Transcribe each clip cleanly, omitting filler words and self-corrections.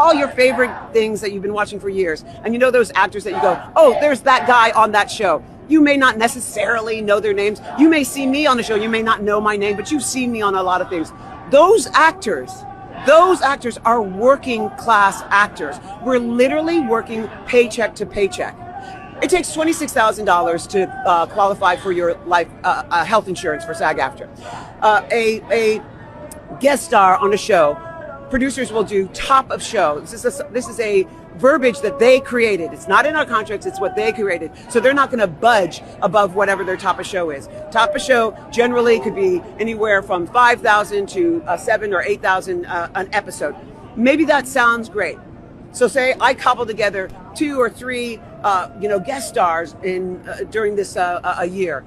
all your favorite things that you've been watching for years, and you know those actors that you go, oh, there's that guy on that show. You may not necessarily know their names. You may see me on the show. You may not know my name, but you've seen me on a lot of things. Those actors are working class actors. We're literally working paycheck to paycheck. It takes $26,000 to qualify for your life health insurance for SAG-AFTRA. A guest star on a show, producers will do top of show. This is a verbiage that they created. It's not in our contracts, it's what they created. So they're not going to budge above whatever their top of show is. Top of show generally could be anywhere from 5,000 to 7,000 or 8,000 an episode. Maybe that sounds great. So say I cobble together 2 or 3 guest stars during this a year.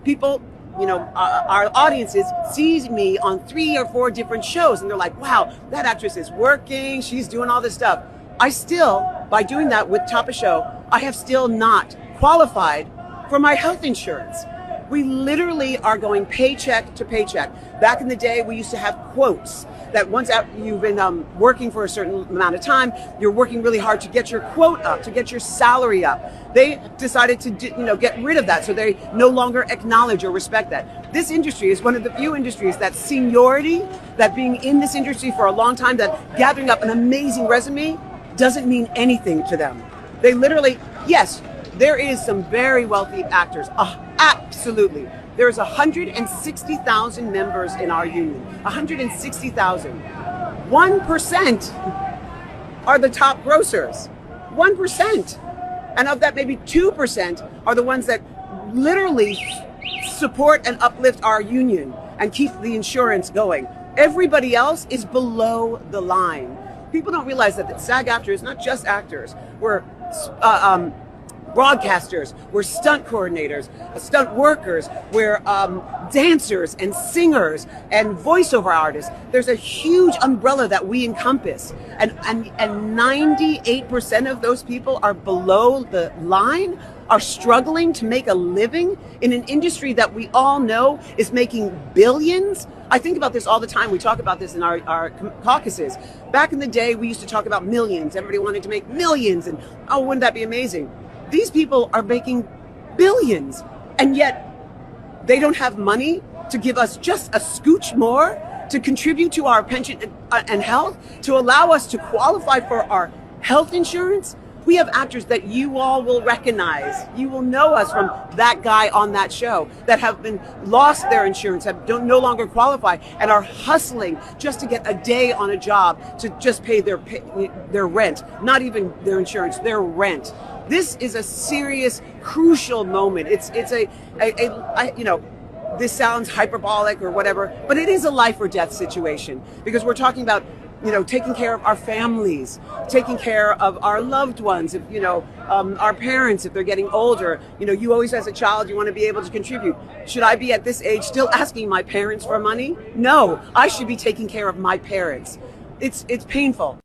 People, our audiences sees me on 3 or 4 different shows, and they're like, wow, that actress is working, she's doing all this stuff. I still, by doing that with Top of Show, I have still not qualified for my health insurance. We literally are going paycheck to paycheck. Back in the day, we used to have quotes that once you've been working for a certain amount of time, you're working really hard to get your quote up, to get your salary up. They decided to get rid of that, so they no longer acknowledge or respect that. This industry is one of the few industries that seniority, that being in this industry for a long time, that gathering up an amazing resume doesn't mean anything to them. They literally, yes, there is some very wealthy actors, absolutely. There's 160,000 members in our union, 160,000. 1% are the top grossers, 1%. And of that, maybe 2% are the ones that literally support and uplift our union and keep the insurance going. Everybody else is below the line. People don't realize that SAG-AFTRA is not just actors. We're broadcasters, we're stunt coordinators, stunt workers, we're dancers and singers and voiceover artists. There's a huge umbrella that we encompass, and 98% of those people are below the line, are struggling to make a living in an industry that we all know is making billions. I think about this all the time. We talk about this in our caucuses. Back in the day, we used to talk about millions. Everybody wanted to make millions, and oh, wouldn't that be amazing? These people are making billions, and yet they don't have money to give us just a scooch more to contribute to our pension and health, to allow us to qualify for our health insurance. We have actors that you all will recognize. You will know us from that guy on that show that have been lost their insurance, no longer qualify, and are hustling just to get a day on a job to just pay their rent, not even their insurance, their rent. This is a serious, crucial moment. It's this sounds hyperbolic or whatever, but it is a life or death situation, because we're talking about taking care of our families, taking care of our loved ones, if, our parents, if they're getting older. You always, as a child, you want to be able to contribute. Should I be at this age still asking my parents for money? No, I should be taking care of my parents. It's painful.